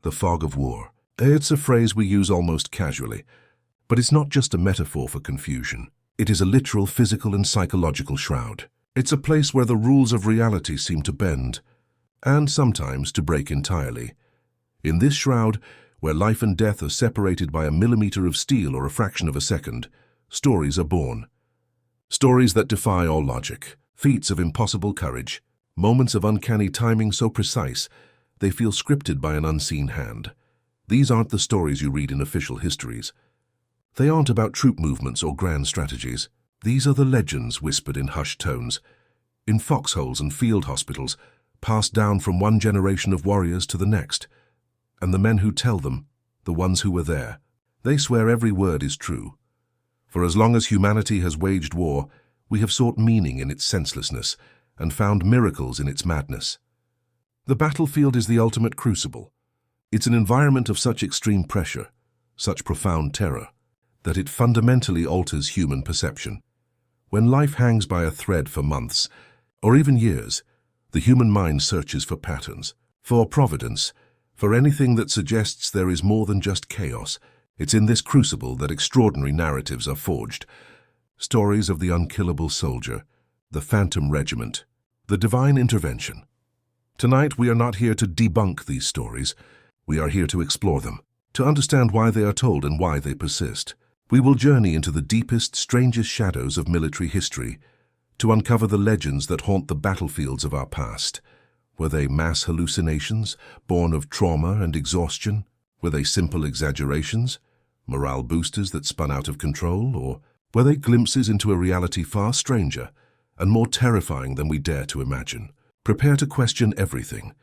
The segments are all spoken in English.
the fog of war. It's a phrase we use almost casually, but it's not just a metaphor for confusion. It is a literal physical and psychological shroud. It's a place where the rules of reality seem to bend, and sometimes to break entirely. In this shroud, where life and death are separated by a millimeter of steel or a fraction of a second, stories are born. Stories that defy all logic, feats of impossible courage, moments of uncanny timing so precise they feel scripted by an unseen hand. These aren't the stories you read in official histories. They aren't about troop movements or grand strategies. These are the legends whispered in hushed tones, in foxholes and field hospitals, passed down from one generation of warriors to the next. And the men who tell them, the ones who were there, they swear every word is true. For as long as humanity has waged war, we have sought meaning in its senselessness and found miracles in its madness. The battlefield is the ultimate crucible. It's an environment of such extreme pressure, such profound terror, that it fundamentally alters human perception. When life hangs by a thread for months, or even years, the human mind searches for patterns, for providence, for anything that suggests there is more than just chaos. It's in this crucible that extraordinary narratives are forged. Stories of the unkillable soldier, the phantom regiment, the divine intervention. Tonight we are not here to debunk these stories. We are here to explore them, to understand why they are told and why they persist. We will journey into the deepest, strangest shadows of military history, to uncover the legends that haunt the battlefields of our past. Were they mass hallucinations, born of trauma and exhaustion? Were they simple exaggerations, morale boosters that spun out of control? Or were they glimpses into a reality far stranger and more terrifying than we dare to imagine? Prepare to question everything.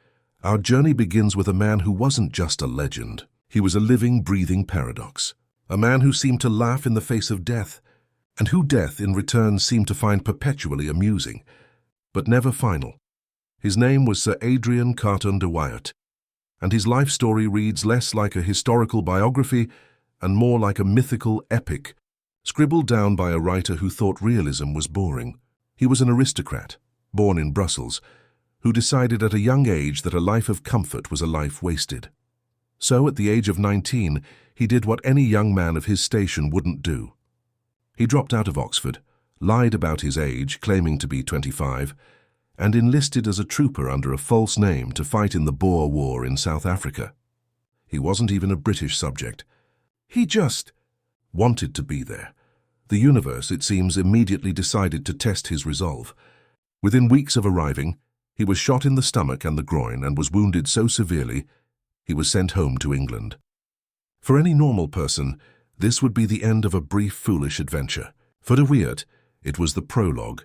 Our journey begins with a man who wasn't just a legend. He was a living, breathing paradox. A man who seemed to laugh in the face of death, and who death in return seemed to find perpetually amusing, but never final. His name was Sir Adrian Carton de Wiart, and his life story reads less like a historical biography and more like a mythical epic, scribbled down by a writer who thought realism was boring. He was an aristocrat, born in Brussels, who decided at a young age that a life of comfort was a life wasted. So at the age of 19, he did what any young man of his station wouldn't do. He dropped out of Oxford, lied about his age, claiming to be 25, and enlisted as a trooper under a false name to fight in the Boer War in South Africa. He wasn't even a British subject. He just wanted to be there. The universe, it seems, immediately decided to test his resolve. Within weeks of arriving, he was shot in the stomach and the groin and was wounded so severely he was sent home to England. For any normal person, this would be the end of a brief, foolish adventure. For de Wiart, it was the prologue.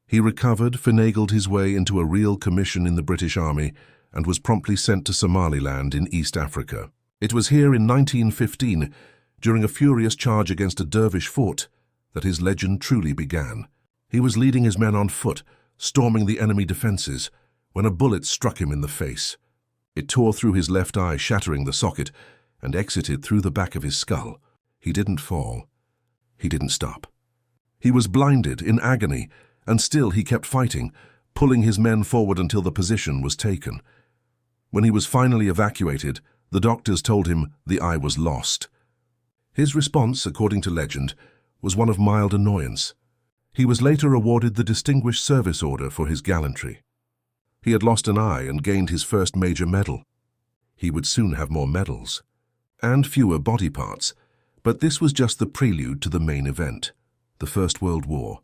He recovered, finagled his way into a real commission in the British Army, and was promptly sent to Somaliland in East Africa. It was here in 1915, during a furious charge against a dervish fort, that his legend truly began. He was leading his men on foot, storming the enemy defenses, when a bullet struck him in the face. It tore through his left eye, shattering the socket, and exited through the back of his skull. He didn't fall. He didn't stop. He was blinded, in agony, and still he kept fighting, pulling his men forward until the position was taken. When he was finally evacuated, the doctors told him the eye was lost. His response, according to legend, was one of mild annoyance. He was later awarded the Distinguished Service Order for his gallantry. He had lost an eye and gained his first major medal. He would soon have more medals, and fewer body parts, but this was just the prelude to the main event, the First World War.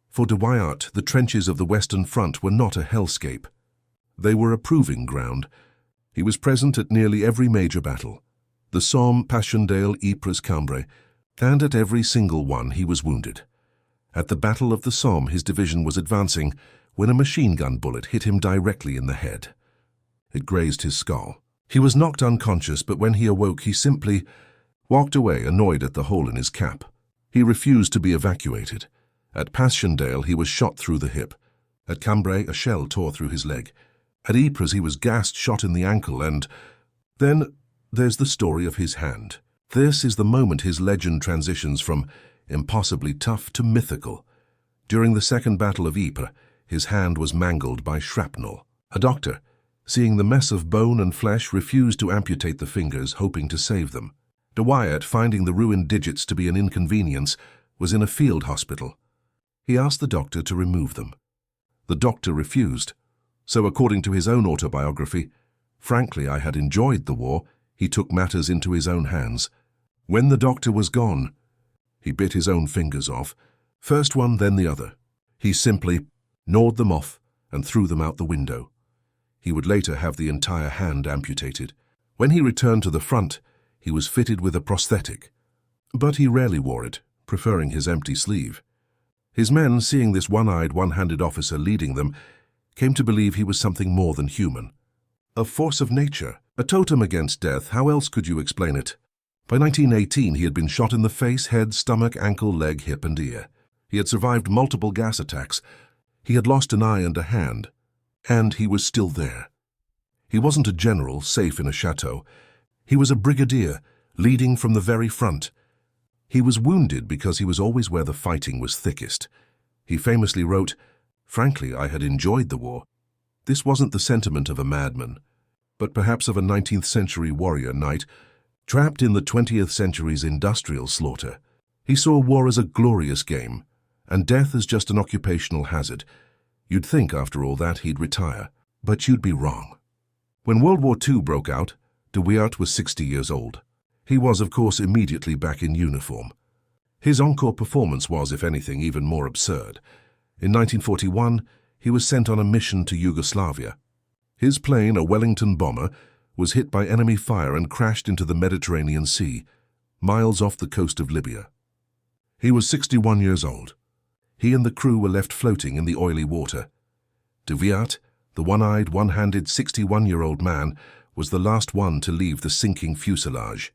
For de Wiart, the trenches of the Western Front were not a hellscape. They were a proving ground. He was present at nearly every major battle, the Somme, Passchendaele, Ypres, Cambrai, and at every single one he was wounded. At the Battle of the Somme, his division was advancing when a machine gun bullet hit him directly in the head. It grazed his skull. He was knocked unconscious, but when he awoke, he simply walked away, annoyed at the hole in his cap. He refused to be evacuated. At Passchendaele, he was shot through the hip. At Cambrai, a shell tore through his leg. At Ypres, he was gassed, shot in the ankle, and then there's the story of his hand. This is the moment his legend transitions from impossibly tough to mythical. During the Second Battle of Ypres, his hand was mangled by shrapnel. A doctor, Seeing the mess of bone and flesh, refused to amputate the fingers, hoping to save them. Wiart, finding the ruined digits to be an inconvenience, was in a field hospital. He asked the doctor to remove them. The doctor refused. So according to his own autobiography, "Frankly, I had enjoyed the war. He took matters into his own hands. When the doctor was gone, he bit his own fingers off, first one, then the other. He simply gnawed them off and threw them out the window. He would later have the entire hand amputated. When he returned to the front, he was fitted with a prosthetic, but he rarely wore it, preferring his empty sleeve. His men, seeing this one-eyed, one-handed officer leading them, came to believe he was something more than human. A force of nature, a totem against death. How else could you explain it? By 1918, he had been shot in the face, head, stomach, ankle, leg, hip, and ear. He had survived multiple gas attacks. He had lost an eye and a hand. And he was still there. He wasn't a general, safe in a chateau. He was a brigadier, leading from the very front. He was wounded because he was always where the fighting was thickest. He famously wrote, "Frankly, I had enjoyed the war." This wasn't the sentiment of a madman, but perhaps of a 19th century warrior knight, trapped in the 20th century's industrial slaughter. He saw war as a glorious game, and death as just an occupational hazard. You'd think, after all that, he'd retire, but you'd be wrong. When World War II broke out, Wiart was 60 years old. He was, of course, immediately back in uniform. His encore performance was, if anything, even more absurd. In 1941, he was sent on a mission to Yugoslavia. His plane, a Wellington bomber, was hit by enemy fire and crashed into the Mediterranean Sea, miles off the coast of Libya. He was 61 years old. He and the crew were left floating in the oily water. Wiart, the one-eyed, one-handed 61-year-old man, was the last one to leave the sinking fuselage.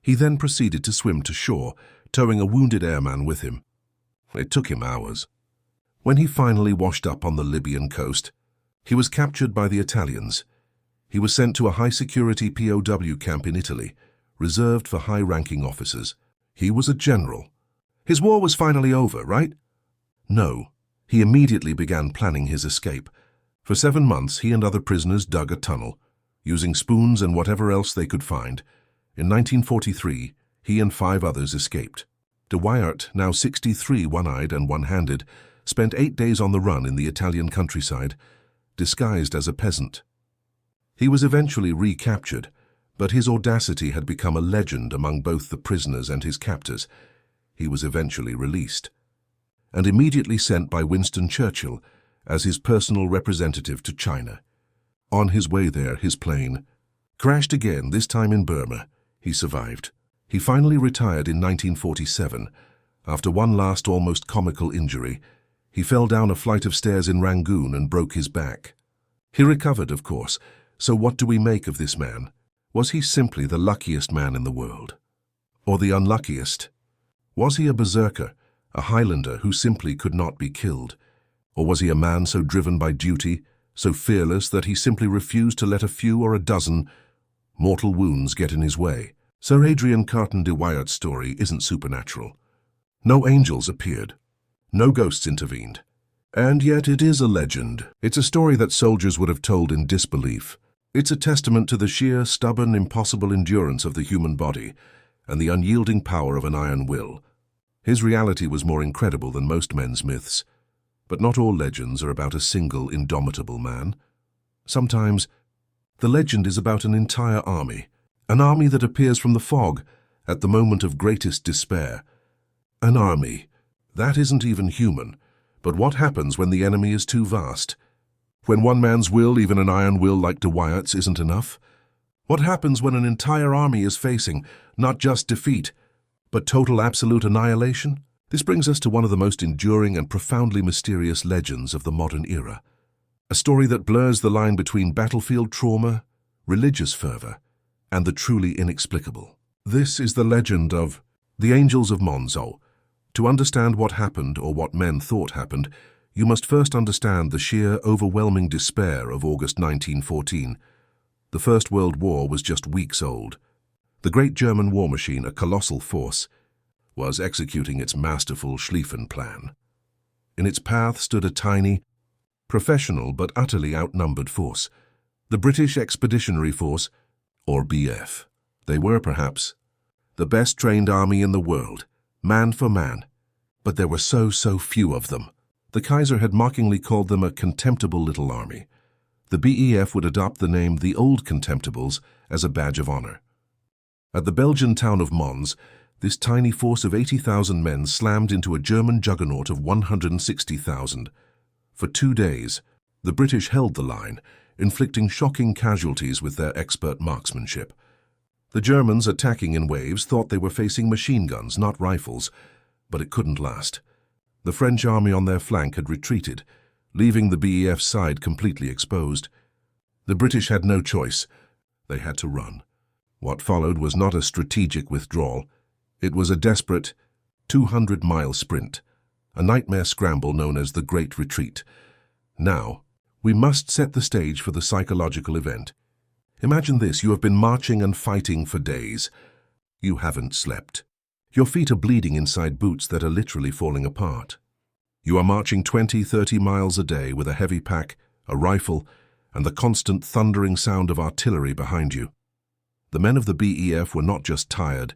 He then proceeded to swim to shore, towing a wounded airman with him. It took him hours. When he finally washed up on the Libyan coast, he was captured by the Italians. He was sent to a high-security POW camp in Italy, reserved for high-ranking officers. He was a general. His war was finally over, right? No. He immediately began planning his escape. For 7 months, he and other prisoners dug a tunnel, using spoons and whatever else they could find. In 1943, he and 5 others escaped. Wiart, now 63, one-eyed and one-handed, spent 8 days on the run in the Italian countryside, disguised as a peasant. He was eventually recaptured, but his audacity had become a legend among both the prisoners and his captors. He was eventually released, and immediately sent by Winston Churchill as his personal representative to China. On his way there, his plane crashed again, this time in Burma. He survived. He finally retired in 1947. After one last almost comical injury, he fell down a flight of stairs in Rangoon and broke his back. He recovered, of course. So what do we make of this man? Was he simply the luckiest man in the world? Or the unluckiest? Was he a berserker, a Highlander who simply could not be killed? Or was he a man so driven by duty, so fearless that he simply refused to let a few or a dozen mortal wounds get in his way? Sir Adrian Carton de Wiart's story isn't supernatural. No angels appeared. No ghosts intervened. And yet it is a legend. It's a story that soldiers would have told in disbelief. It's a testament to the sheer, stubborn, impossible endurance of the human body and the unyielding power of an iron will. His reality was more incredible than most men's myths. But not all legends are about a single, indomitable man. Sometimes the legend is about an entire army, an army that appears from the fog at the moment of greatest despair. An army that isn't even human. But what happens when the enemy is too vast? When one man's will, even an iron will like Wiart's, isn't enough? What happens when an entire army is facing not just defeat, but total absolute annihilation? This brings us to one of the most enduring and profoundly mysterious legends of the modern era. A story that blurs the line between battlefield trauma, religious fervor, and the truly inexplicable. This is the legend of the Angels of Monzo. To understand what happened, or what men thought happened, you must first understand the sheer, overwhelming despair of August 1914. The First World War was just weeks old. The great German war machine, a colossal force, was executing its masterful Schlieffen Plan. In its path stood a tiny, professional but utterly outnumbered force. The British Expeditionary Force, or BF. They were, perhaps, the best trained army in the world, man for man. But there were so few of them. The Kaiser had mockingly called them a contemptible little army. The BEF would adopt the name the Old Contemptibles as a badge of honor. At the Belgian town of Mons, this tiny force of 80,000 men slammed into a German juggernaut of 160,000. For 2 days, the British held the line, inflicting shocking casualties with their expert marksmanship. The Germans, attacking in waves, thought they were facing machine guns, not rifles, but it couldn't last. The French army on their flank had retreated, leaving the BEF's side completely exposed. The British had no choice. They had to run. What followed was not a strategic withdrawal. It was a desperate 200-mile sprint, a nightmare scramble known as the Great Retreat. Now, we must set the stage for the psychological event. Imagine this: you have been marching and fighting for days. You haven't slept. Your feet are bleeding inside boots that are literally falling apart. You are marching 20-30 miles a day with a heavy pack, a rifle, and the constant thundering sound of artillery behind you. The men of the BEF were not just tired,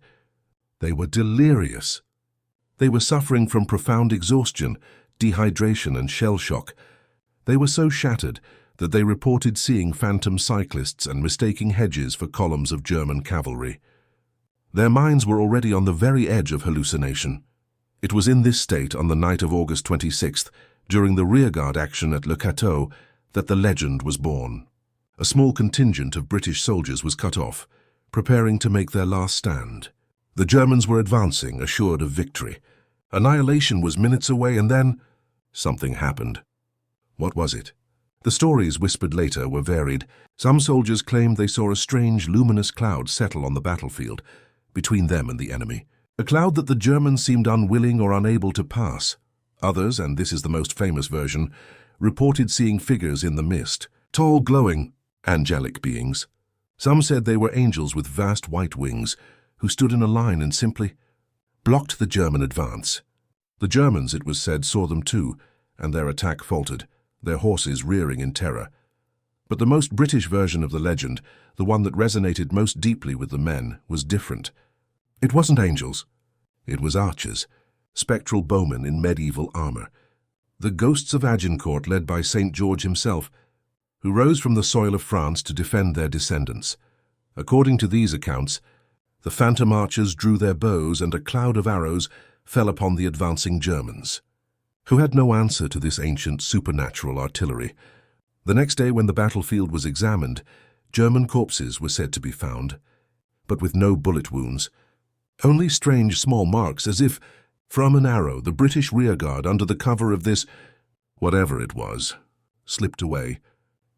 they were delirious. They were suffering from profound exhaustion, dehydration, and shell shock. They were so shattered that they reported seeing phantom cyclists and mistaking hedges for columns of German cavalry. Their minds were already on the very edge of hallucination. It was in this state on the night of August 26th, during the rearguard action at Le Cateau, that the legend was born. A small contingent of British soldiers was cut off, preparing to make their last stand. The Germans were advancing, assured of victory. Annihilation was minutes away, and then something happened. What was it? The stories whispered later were varied. Some soldiers claimed they saw a strange, luminous cloud settle on the battlefield, between them and the enemy. A cloud that the Germans seemed unwilling or unable to pass. Others, and this is the most famous version, reported seeing figures in the mist, tall, glowing, angelic beings. Some said they were angels with vast white wings, who stood in a line and simply blocked the German advance. The Germans, it was said, saw them too, and their attack faltered, their horses rearing in terror. But the most British version of the legend, the one that resonated most deeply with the men, was different. It wasn't angels. It was archers, spectral bowmen in medieval armor. The ghosts of Agincourt, led by St. George himself, who rose from the soil of France to defend their descendants. According to these accounts, the phantom archers drew their bows and a cloud of arrows fell upon the advancing Germans, who had no answer to this ancient supernatural artillery. The next day, when the battlefield was examined, German corpses were said to be found, but with no bullet wounds. Only strange small marks, as if, from an arrow, the British rearguard, under the cover of this, whatever it was, slipped away.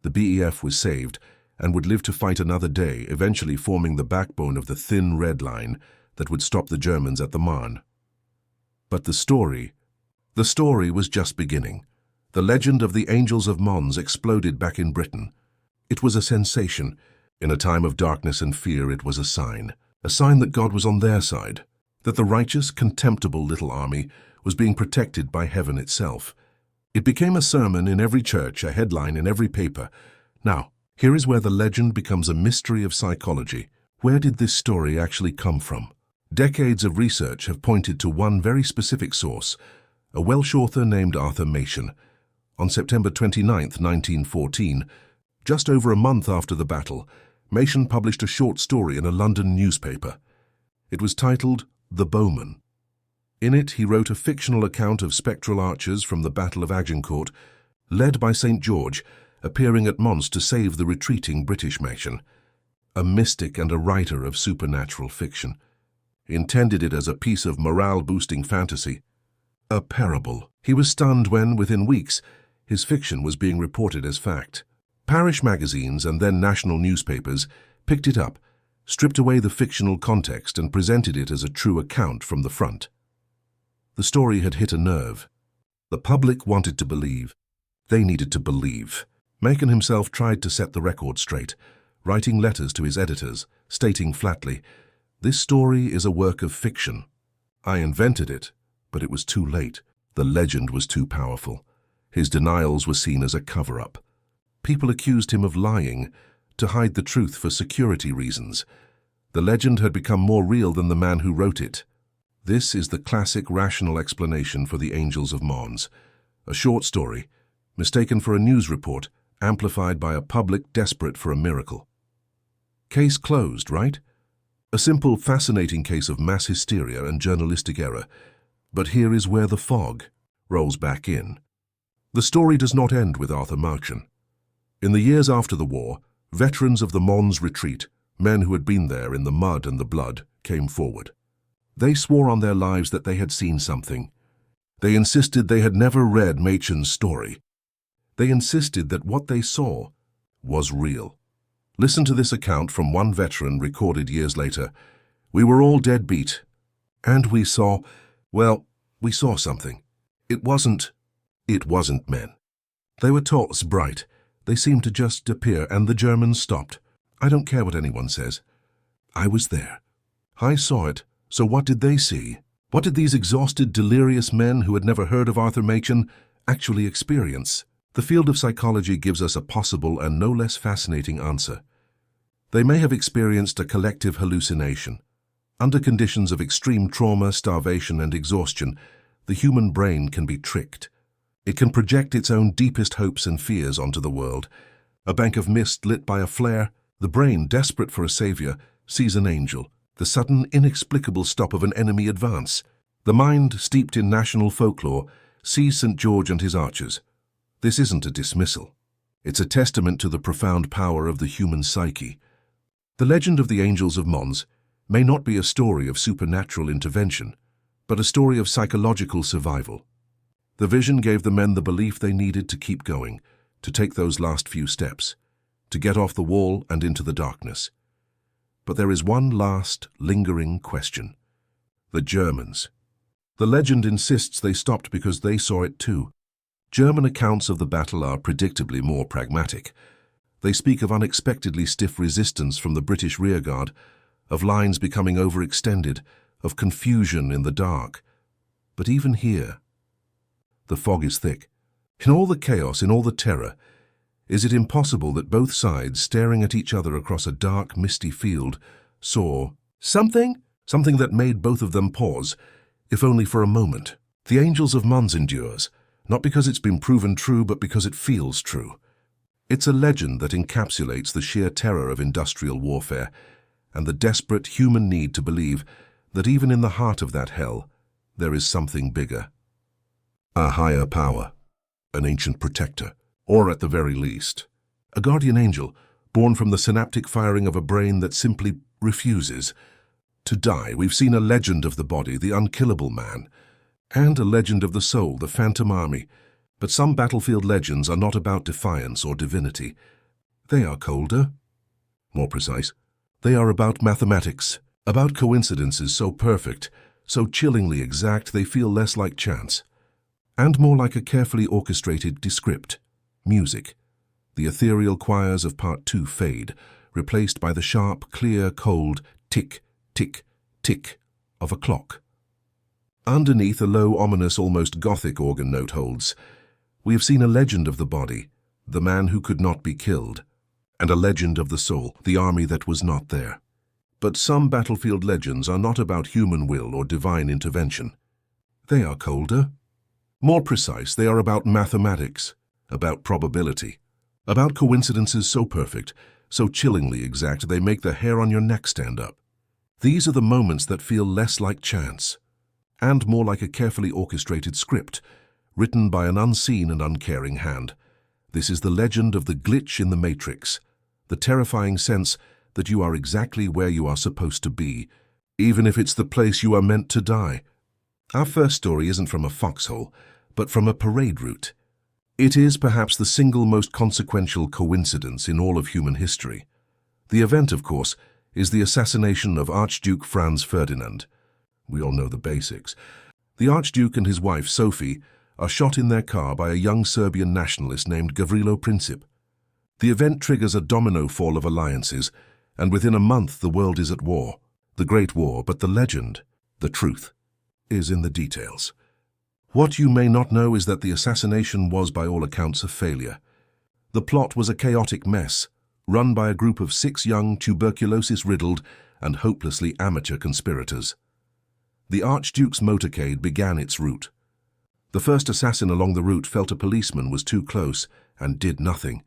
The BEF was saved and would live to fight another day, eventually forming the backbone of the thin red line that would stop the Germans at the Marne. But the story was just beginning. The legend of the Angels of Mons exploded back in Britain. It was a sensation. In a time of darkness and fear, it was a sign that God was on their side, that the righteous, contemptible little army was being protected by heaven itself. It became a sermon in every church, a headline in every paper. Now, here is where the legend becomes a mystery of psychology. Where did this story actually come from? Decades of research have pointed to one very specific source, a Welsh author named Arthur Machen. On September 29, 1914, just over a month after the battle, Machen published a short story in a London newspaper. It was titled The Bowman. In it, he wrote a fictional account of spectral archers from the Battle of Agincourt, led by St. George, appearing at Mons to save the retreating British nation. A mystic and a writer of supernatural fiction. Intended it as a piece of morale-boosting fantasy. A parable. He was stunned when, within weeks, his fiction was being reported as fact. Parish magazines and then national newspapers picked it up, stripped away the fictional context and presented it as a true account from the front. The story had hit a nerve. The public wanted to believe. They needed to believe. Machen himself tried to set the record straight, writing letters to his editors, stating flatly, "This story is a work of fiction. I invented it, but it was too late. The legend was too powerful. His denials were seen as a cover-up." People accused him of lying to hide the truth for security reasons. The legend had become more real than the man who wrote it. This is the classic rational explanation for the Angels of Mons. A short story, mistaken for a news report, amplified by a public desperate for a miracle. Case closed, right? A simple, fascinating case of mass hysteria and journalistic error. But here is where the fog rolls back in. The story does not end with Arthur Machen. In the years after the war, veterans of the Mons retreat, men who had been there in the mud and the blood, came forward. They swore on their lives that they had seen something. They insisted they had never read Machen's story. They insisted that what they saw was real. Listen to this account from one veteran recorded years later. "We were all dead beat, and we saw something. It wasn't men. They were tall, bright. They seemed to just appear, and the Germans stopped. I don't care what anyone says. I was there. I saw it. So what did they see? What did these exhausted, delirious men who had never heard of Arthur Machen actually experience?" The field of psychology gives us a possible and no less fascinating answer. They may have experienced a collective hallucination. Under conditions of extreme trauma, starvation, and exhaustion, the human brain can be tricked. It can project its own deepest hopes and fears onto the world. A bank of mist lit by a flare, the brain, desperate for a savior, sees an angel, the sudden, inexplicable stop of an enemy advance. The mind, steeped in national folklore, sees St. George and his archers. This isn't a dismissal. It's a testament to the profound power of the human psyche. The legend of the Angels of Mons may not be a story of supernatural intervention, but a story of psychological survival. The vision gave the men the belief they needed to keep going, to take those last few steps, to get off the wall and into the darkness. But there is one last, lingering question. The Germans. The legend insists they stopped because they saw it too. German accounts of the battle are predictably more pragmatic. They speak of unexpectedly stiff resistance from the British rearguard, of lines becoming overextended, of confusion in the dark. But even here, the fog is thick. In all the chaos, in all the terror, is it impossible that both sides, staring at each other across a dark, misty field, saw something that made both of them pause, if only for a moment? The Angels of Mons endures, not because it's been proven true, but because it feels true. It's a legend that encapsulates the sheer terror of industrial warfare and the desperate human need to believe that even in the heart of that hell, there is something bigger. A higher power, an ancient protector, or at the very least, a guardian angel born from the synaptic firing of a brain that simply refuses to die. We've seen a legend of the body, the unkillable man, and a legend of the soul, the phantom army. But some battlefield legends are not about defiance or divinity. They are colder, more precise. They are about mathematics, about coincidences so perfect, so chillingly exact they feel less like chance, and more like a carefully orchestrated descript, music. The ethereal choirs of Part 2 fade, replaced by the sharp, clear, cold tick, tick, tick of a clock. Underneath, a low, ominous, almost gothic organ note holds. We have seen a legend of the body, the man who could not be killed, and a legend of the soul, the army that was not there. But some battlefield legends are not about human will or divine intervention. They are colder, more precise. They are about mathematics, about probability, about coincidences so perfect, so chillingly exact they make the hair on your neck stand up. These are the moments that feel less like chance, and more like a carefully orchestrated script, written by an unseen and uncaring hand. This is the legend of the glitch in the matrix, the terrifying sense that you are exactly where you are supposed to be, even if it's the place you are meant to die. Our first story isn't from a foxhole, but from a parade route. It is perhaps the single most consequential coincidence in all of human history. The event, of course, is the assassination of Archduke Franz Ferdinand. We all know the basics. The Archduke and his wife, Sophie, are shot in their car by a young Serbian nationalist named Gavrilo Princip. The event triggers a domino fall of alliances, and within a month the world is at war. The Great War, but the legend, the truth, is in the details. What you may not know is that the assassination was, by all accounts, a failure. The plot was a chaotic mess, run by a group of 6 young, tuberculosis-riddled, and hopelessly amateur conspirators. The Archduke's motorcade began its route. The first assassin along the route felt a policeman was too close and did nothing.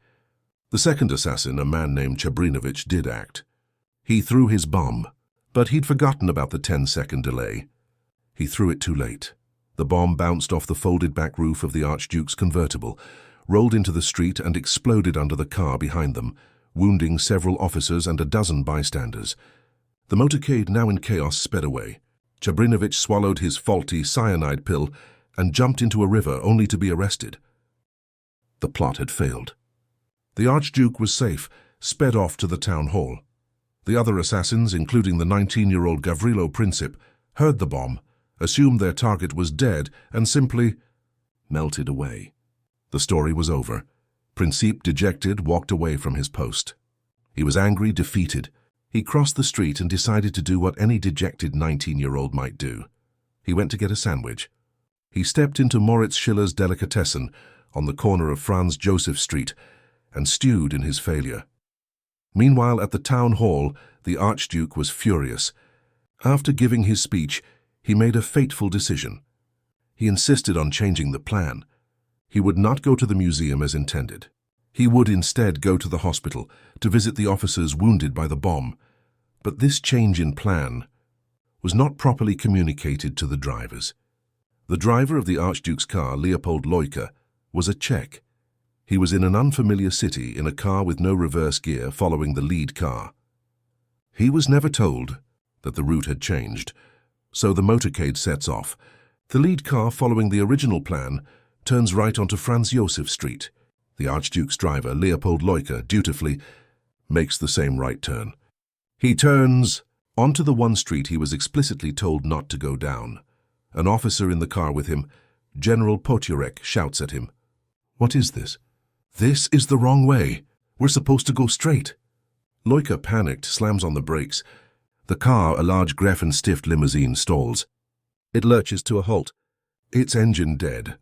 The second assassin, a man named Chabrinovich, did act. He threw his bomb, but he'd forgotten about the 10-second delay. He threw it too late. The bomb bounced off the folded-back roof of the Archduke's convertible, rolled into the street and exploded under the car behind them, wounding several officers and a dozen bystanders. The motorcade, now in chaos, sped away. Chabrinovich swallowed his faulty cyanide pill and jumped into a river only to be arrested. The plot had failed. The Archduke was safe, sped off to the town hall. The other assassins, including the 19-year-old Gavrilo Princip, heard the bomb, assumed their target was dead, and simply melted away. The story was over. Princip, dejected, walked away from his post. He was angry, defeated. He crossed the street and decided to do what any dejected 19-year-old might do. He went to get a sandwich. He stepped into Moritz Schiller's delicatessen on the corner of Franz Joseph Street and stewed in his failure. Meanwhile, at the town hall, the Archduke was furious. After giving his speech, he made a fateful decision. He insisted on changing the plan. He would not go to the museum as intended. He would instead go to the hospital to visit the officers wounded by the bomb. But this change in plan was not properly communicated to the drivers. The driver of the Archduke's car, Leopold Leuker, was a Czech. He was in an unfamiliar city in a car with no reverse gear following the lead car. He was never told that the route had changed, so the motorcade sets off. The lead car, following the original plan, turns right onto Franz Joseph Street. The Archduke's driver, Leopold Leuker, dutifully makes the same right turn. He turns onto the one street he was explicitly told not to go down. An officer in the car with him, General Potiorek, shouts at him, "What is this? This is the wrong way. We're supposed to go straight." Leuker, panicked, slams on the brakes. The car, a large Gräfenstift limousine, stalls. It lurches to a halt, its engine dead.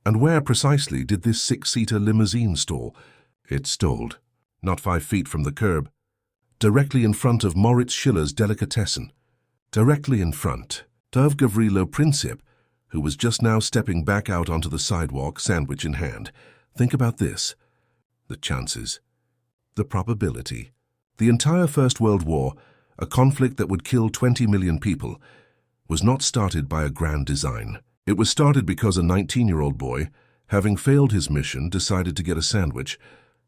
And where precisely did this 6-seater limousine stall? It stalled, not 5 feet from the curb, directly in front of Moritz Schiller's delicatessen, directly in front of Gavrilo Princip, who was just now stepping back out onto the sidewalk, sandwich in hand. Think about this. The chances, the probability. The entire First World War, a conflict that would kill 20 million people, was not started by a grand design. It was started because a 19-year-old boy, having failed his mission, decided to get a sandwich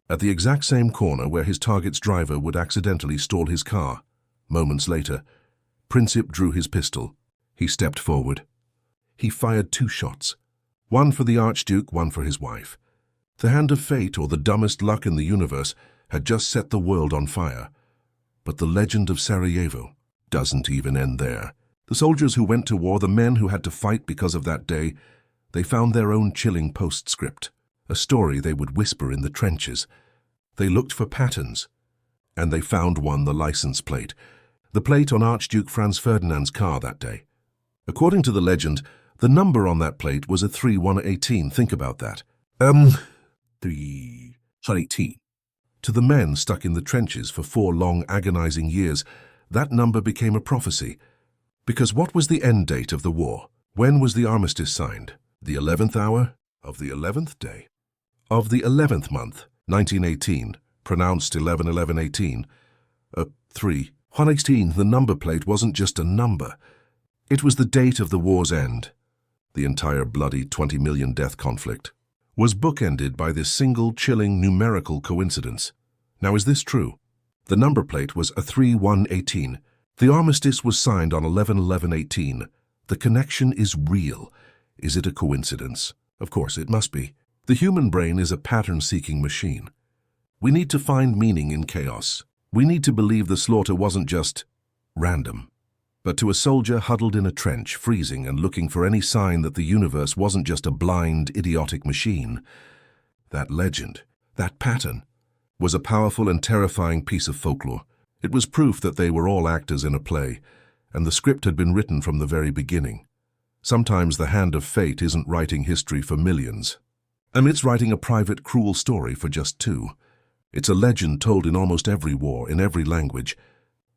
at the exact same corner where his target's driver would accidentally stall his car. Moments later, Princip drew his pistol. He stepped forward. He fired 2 shots, one for the Archduke, one for his wife. The hand of fate, or the dumbest luck in the universe, had just set the world on fire. But the legend of Sarajevo doesn't even end there. The soldiers who went to war, the men who had to fight because of that day, they found their own chilling postscript, a story they would whisper in the trenches. They looked for patterns, and they found one: the license plate. The plate on Archduke Franz Ferdinand's car that day. According to the legend, the number on that plate was a 3118. Think about that. 318. To the men stuck in the trenches for 4 long, agonizing years, that number became a prophecy. Because what was the end date of the war? When was the armistice signed? The 11th hour of the 11th day of the 11th month, 1918, pronounced 11-11-18. 318. The number plate wasn't just a number. It was the date of the war's end. The entire bloody 20 million death conflict was bookended by this single chilling numerical coincidence. Now, is this true? The number plate was a 3118. The armistice was signed on 11-11-18. The connection is real. Is it a coincidence? Of course, it must be. The human brain is a pattern-seeking machine. We need to find meaning in chaos. We need to believe the slaughter wasn't just random. But to a soldier huddled in a trench, freezing and looking for any sign that the universe wasn't just a blind, idiotic machine, that legend, that pattern, was a powerful and terrifying piece of folklore. It was proof that they were all actors in a play, and the script had been written from the very beginning. Sometimes the hand of fate isn't writing history for millions. Amidst writing a private, cruel story for just two. It's a legend told in almost every war, in every language.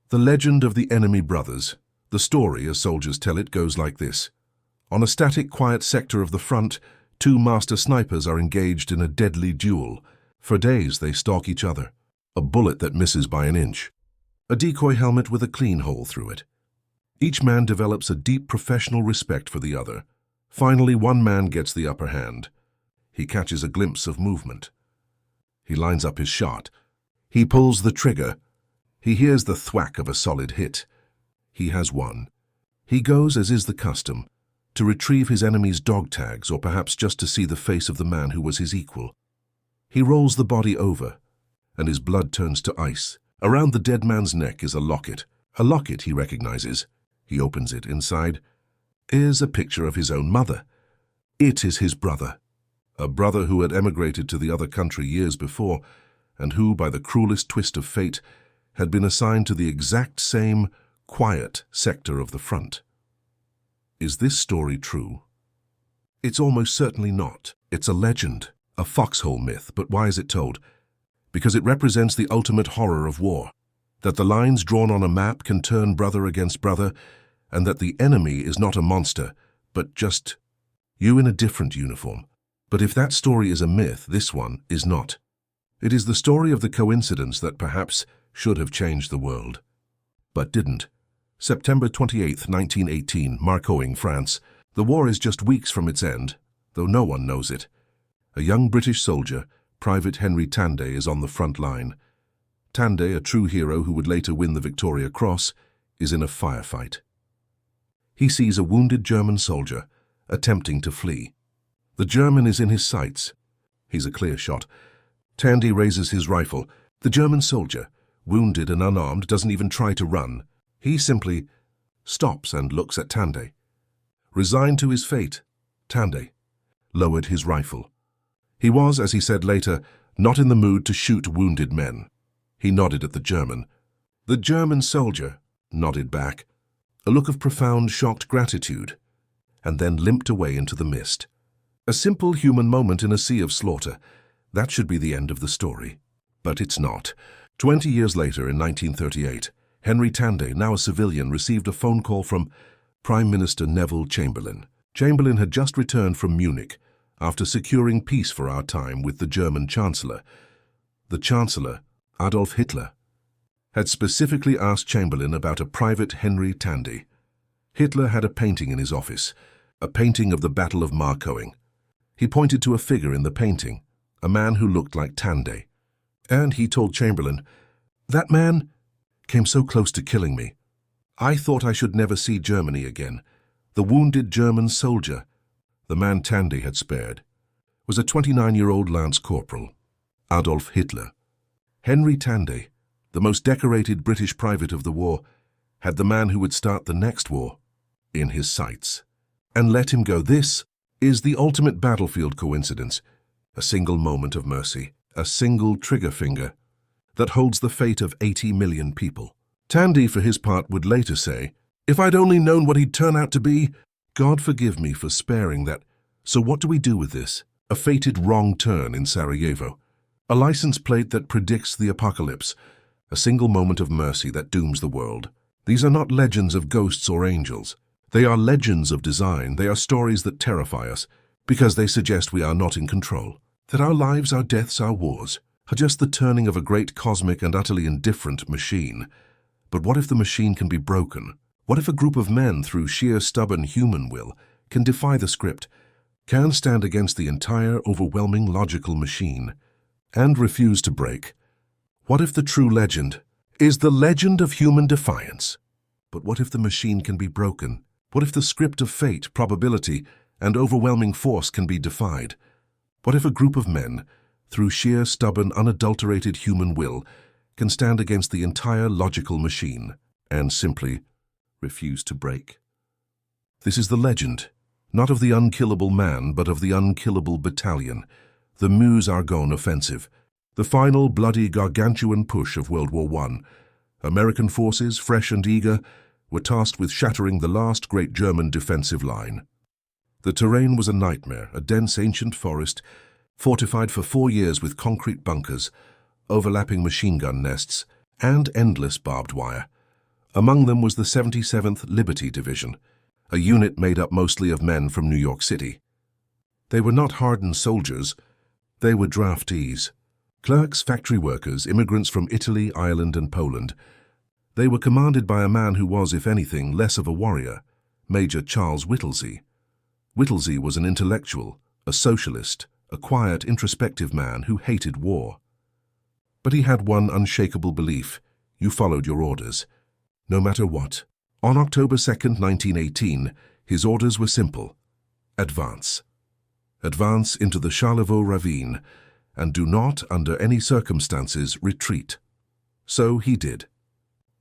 The legend of the enemy brothers. The story, as soldiers tell it, goes like this. On a static, quiet sector of the front, two master snipers are engaged in a deadly duel. For days they stalk each other. A bullet that misses by an inch. A decoy helmet with a clean hole through it. Each man develops a deep professional respect for the other. Finally, one man gets the upper hand. He catches a glimpse of movement. He lines up his shot. He pulls the trigger. He hears the thwack of a solid hit. He has won. He goes, as is the custom, to retrieve his enemy's dog tags, or perhaps just to see the face of the man who was his equal. He rolls the body over, and his blood turns to ice. Around the dead man's neck is a locket. A locket he recognizes. He opens it. Inside is a picture of his own mother. It is his brother. A brother who had emigrated to the other country years before, and who, by the cruelest twist of fate, had been assigned to the exact same quiet sector of the front. Is this story true? It's almost certainly not. It's a legend, a foxhole myth, but why is it told? Because it represents the ultimate horror of war, that the lines drawn on a map can turn brother against brother, and that the enemy is not a monster, but just you in a different uniform. But if that story is a myth, this one is not. It is the story of the coincidence that perhaps should have changed the world, but didn't. September 28, 1918, Marcoing, France. The war is just weeks from its end, though no one knows it. A young British soldier, Private Henry Tanday, is on the front line. Tanday, a true hero who would later win the Victoria Cross, is in a firefight. He sees a wounded German soldier attempting to flee. The German is in his sights. He's a clear shot. Tanday raises his rifle. The German soldier, wounded and unarmed, doesn't even try to run. He simply stops and looks at Tanday. Resigned to his fate, Tanday lowered his rifle. He was, as he said later, not in the mood to shoot wounded men. He nodded at the German. The German soldier nodded back, a look of profound, shocked gratitude, and then limped away into the mist. A simple human moment in a sea of slaughter. That should be the end of the story. But it's not. 20 years later, in 1938, Henry Tanday, now a civilian, received a phone call from Prime Minister Neville Chamberlain. Chamberlain had just returned from Munich after securing peace for our time with the German Chancellor. The Chancellor, Adolf Hitler, had specifically asked Chamberlain about a Private Henry Tanday. Hitler had a painting in his office, a painting of the Battle of Marcoing. He pointed to a figure in the painting, a man who looked like Tanday. And he told Chamberlain, "That man came so close to killing me. I thought I should never see Germany again." The wounded German soldier, the man Tanday had spared, was a 29-year-old Lance Corporal, Adolf Hitler. Henry Tanday, the most decorated British private of the war, had the man who would start the next war in his sights. And let him go. This is the ultimate battlefield coincidence, a single moment of mercy, a single trigger finger that holds the fate of 80 million people. Tanday, for his part, would later say, "If I'd only known what he'd turn out to be, God forgive me for sparing that." So what do we do with this? A fated wrong turn in Sarajevo. A license plate that predicts the apocalypse. A single moment of mercy that dooms the world. These are not legends of ghosts or angels. They are legends of design. They are stories that terrify us because they suggest we are not in control, that our lives, our deaths, our wars are just the turning of a great cosmic and utterly indifferent machine. But what if the machine can be broken? What if a group of men, through sheer stubborn human will, can defy the script, can stand against the entire overwhelming logical machine, and refuse to break? What if the true legend is the legend of human defiance? But what if the machine can be broken? What if the script of fate, probability, and overwhelming force can be defied? What if a group of men, through sheer stubborn, unadulterated human will, can stand against the entire logical machine and simply refuse to break? This is the legend, not of the unkillable man, but of the unkillable battalion, the Meuse-Argonne offensive, the final bloody gargantuan push of World War I. American forces, fresh and eager, were tasked with shattering the last great German defensive line. The terrain was a nightmare, a dense ancient forest fortified for 4 years with concrete bunkers, overlapping machine gun nests, and endless barbed wire. Among them was the 77th Liberty Division, a unit made up mostly of men from New York City. They were not hardened soldiers, they were draftees. Clerks, factory workers, immigrants from Italy, Ireland, and Poland. They were commanded by a man who was, if anything, less of a warrior, Major Charles Whittlesey. Whittlesey was an intellectual, a socialist, a quiet, introspective man who hated war. But he had one unshakable belief: you followed your orders, no matter what. On October 2nd, 1918, his orders were simple: advance. Advance into the Charlevoix ravine, and do not, under any circumstances, retreat. So he did.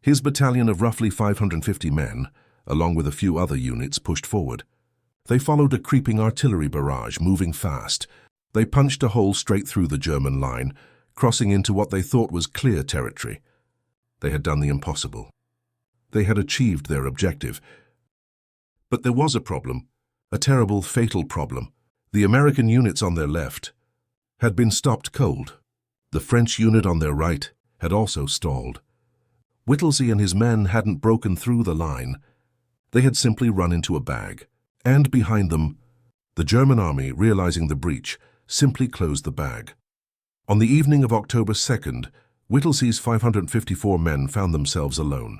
His battalion of roughly 550 men, along with a few other units, pushed forward. They followed a creeping artillery barrage, moving fast. They punched a hole straight through the German line, crossing into what they thought was clear territory. They had done the impossible. They had achieved their objective. But there was a problem, a terrible, fatal problem. The American units on their left had been stopped cold. The French unit on their right had also stalled. Whittlesey and his men hadn't broken through the line. They had simply run into a bag. And behind them, the German army, realizing the breach, simply closed the bag. On the evening of October 2nd, Whittlesey's 554 men found themselves alone,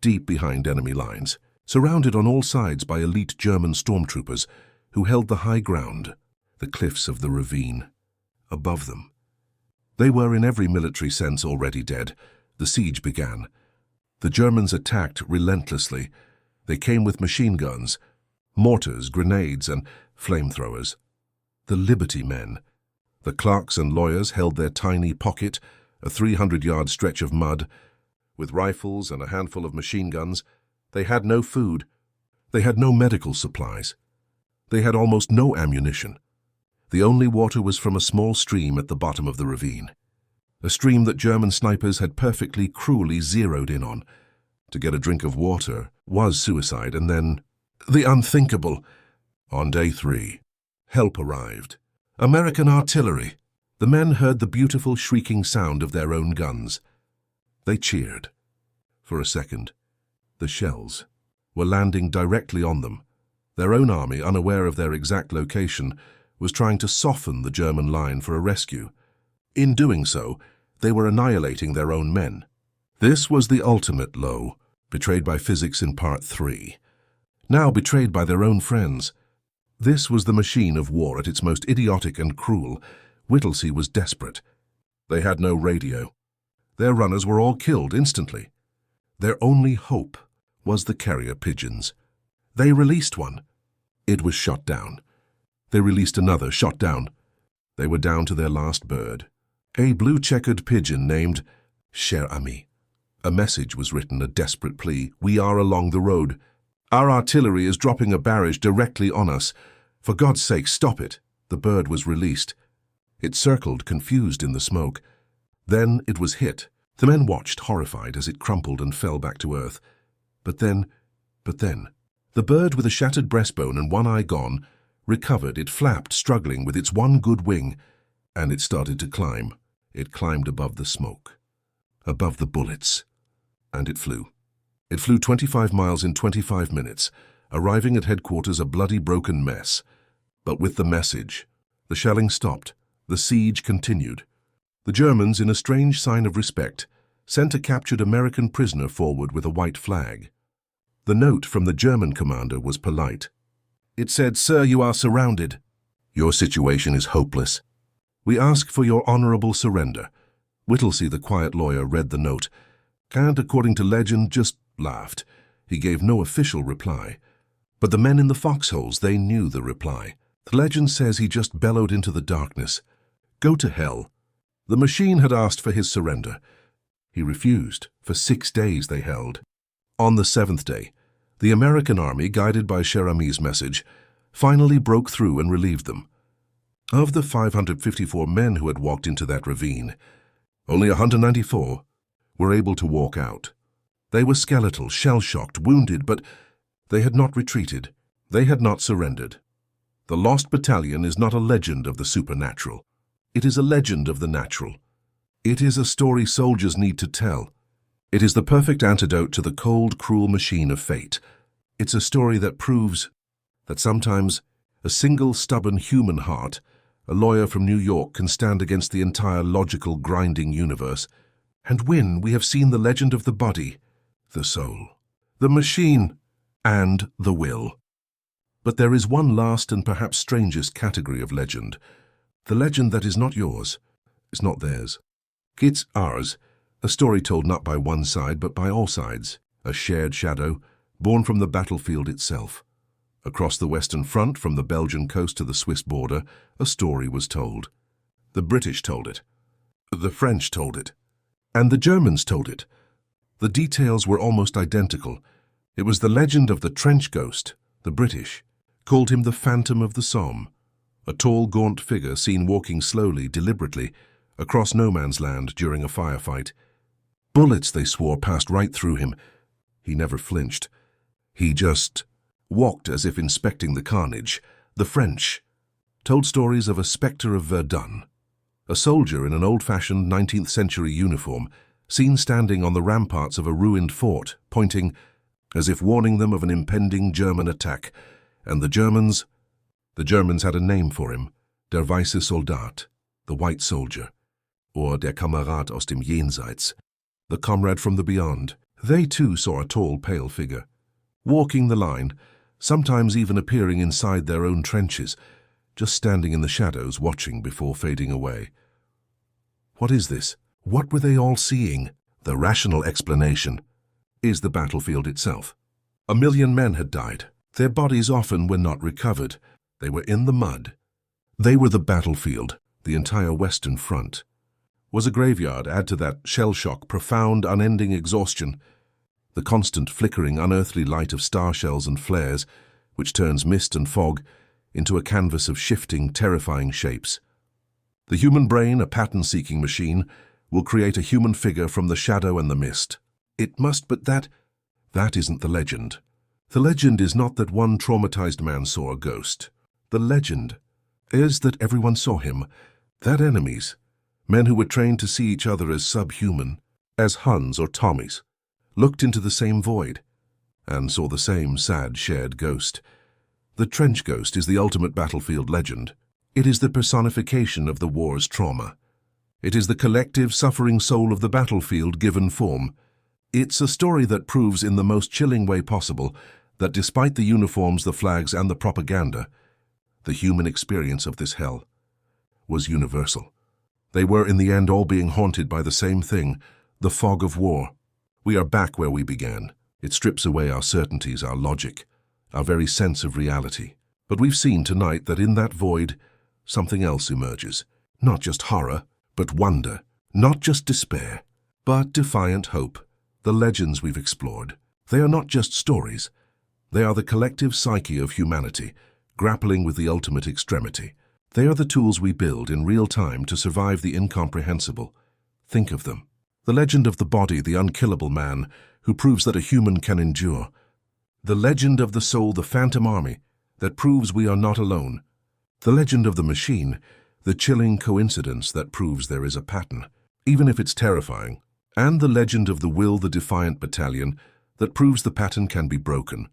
deep behind enemy lines, surrounded on all sides by elite German stormtroopers who held the high ground, the cliffs of the ravine, above them. They were in every military sense already dead. The siege began. The Germans attacked relentlessly. They came with machine guns, mortars, grenades, and flamethrowers. The Liberty men, the clerks and lawyers, held their tiny pocket, a 300-yard stretch of mud. With rifles and a handful of machine guns, they had no food. They had no medical supplies. They had almost no ammunition. The only water was from a small stream at the bottom of the ravine, a stream that German snipers had perfectly, cruelly zeroed in on. To get a drink of water was suicide, and then the unthinkable. On day 3, help arrived. American artillery. The men heard the beautiful shrieking sound of their own guns. They cheered. For a second, the shells were landing directly on them. Their own army, unaware of their exact location, was trying to soften the German line for a rescue. In doing so, they were annihilating their own men. This was the ultimate low, betrayed by physics in Part 3. Now betrayed by their own friends. This was the machine of war at its most idiotic and cruel. Whittlesey was desperate. They had no radio. Their runners were all killed instantly. Their only hope was the carrier pigeons. They released one. It was shot down. They released another, shot down. They were down to their last bird, a blue-checkered pigeon named Cher Ami. A message was written, a desperate plea. We are along the road. Our artillery is dropping a barrage directly on us. For God's sake, stop it. The bird was released. It circled, confused in the smoke. Then it was hit. The men watched, horrified, as it crumpled and fell back to earth. But then, the bird, with a shattered breastbone and one eye gone, recovered. It flapped, struggling with its one good wing, and it started to climb. It climbed above the smoke, above the bullets, and it flew. It flew 25 miles in 25 minutes, arriving at headquarters a bloody, broken mess. But with the message, the shelling stopped. The siege continued. The Germans, in a strange sign of respect, sent a captured American prisoner forward with a white flag. The note from the German commander was polite. It said, "Sir, you are surrounded. Your situation is hopeless. We ask for your honorable surrender." Whittlesey, the quiet lawyer, read the note, and, according to legend, just laughed. He gave no official reply. But the men in the foxholes, they knew the reply. The legend says he just bellowed into the darkness, "Go to hell." The machine had asked for his surrender. He refused. For 6 days they held. On the 7th day, the American army, guided by Cher Ami's message, finally broke through and relieved them. Of the 554 men who had walked into that ravine, only 194 were able to walk out. They were skeletal, shell-shocked, wounded, but they had not retreated. They had not surrendered. The lost battalion is not a legend of the supernatural. It is a legend of the natural. It is a story soldiers need to tell. It is the perfect antidote to the cold, cruel machine of fate. It's a story that proves that sometimes a single stubborn human heart, a lawyer from New York, can stand against the entire logical, grinding universe and win. We have seen the legend of the body, the soul, the machine, and the will. But there is one last and perhaps strangest category of legend. The legend that is not yours, is not theirs. It's ours, a story told not by one side but by all sides, a shared shadow, born from the battlefield itself. Across the Western Front, from the Belgian coast to the Swiss border, a story was told. The British told it. The French told it. And the Germans told it. The details were almost identical. It was the legend of the trench ghost. The British called him the Phantom of the Somme, a tall, gaunt figure seen walking slowly, deliberately, across no man's land during a firefight. Bullets, they swore, passed right through him. He never flinched. He just walked as if inspecting the carnage. The French told stories of a spectre of Verdun, a soldier in an old-fashioned 19th century uniform, seen standing on the ramparts of a ruined fort, pointing as if warning them of an impending German attack. And the Germans had a name for him, der weiße Soldat, the white soldier, or der Kamerad aus dem Jenseits, the comrade from the beyond. They too saw a tall, pale figure, walking the line, sometimes even appearing inside their own trenches, just standing in the shadows, watching before fading away. What is this? What were they all seeing? The rational explanation is the battlefield itself. 1 million men had died. Their bodies often were not recovered. They were in the mud. They were the battlefield. The entire Western Front was a graveyard. Add to that shell shock, profound, unending exhaustion, the constant flickering, unearthly light of star shells and flares, which turns mist and fog into a canvas of shifting, terrifying shapes. The human brain, a pattern-seeking machine, will create a human figure from the shadow and the mist. It must, but that isn't the legend. The legend is not that one traumatized man saw a ghost. The legend is that everyone saw him, that enemies, men who were trained to see each other as subhuman, as Huns or Tommies, looked into the same void and saw the same sad, shared ghost. The trench ghost is the ultimate battlefield legend. It is the personification of the war's trauma. It is the collective, suffering soul of the battlefield given form. It's a story that proves in the most chilling way possible that despite the uniforms, the flags, and the propaganda, the human experience of this hell was universal. They were in the end all being haunted by the same thing, the fog of war. We are back where we began. It strips away our certainties, our logic, our very sense of reality. But we've seen tonight that in that void, something else emerges. Not just horror, but wonder. Not just despair, but defiant hope. The legends we've explored, they are not just stories. They are the collective psyche of humanity, grappling with the ultimate extremity. They are the tools we build in real time to survive the incomprehensible. Think of them. The legend of the body, the unkillable man, who proves that a human can endure. The legend of the soul, the phantom army, that proves we are not alone. The legend of the machine, the chilling coincidence that proves there is a pattern, even if it's terrifying. And the legend of the will, the defiant battalion, that proves the pattern can be broken.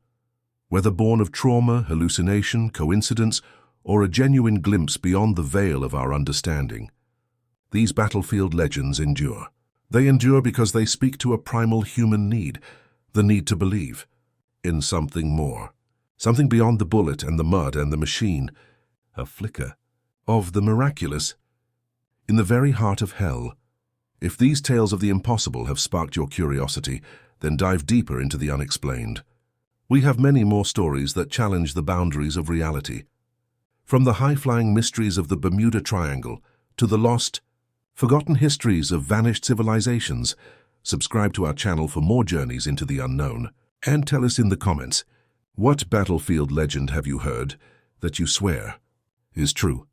Whether born of trauma, hallucination, coincidence, or a genuine glimpse beyond the veil of our understanding, these battlefield legends endure. They endure because they speak to a primal human need, the need to believe in something more, something beyond the bullet and the mud and the machine, a flicker of the miraculous in the very heart of hell. If these tales of the impossible have sparked your curiosity, then dive deeper into the unexplained. We have many more stories that challenge the boundaries of reality. From the high-flying mysteries of the Bermuda Triangle to the lost, forgotten histories of vanished civilizations. Subscribe to our channel for more journeys into the unknown. And tell us in the comments, what battlefield legend have you heard that you swear is true?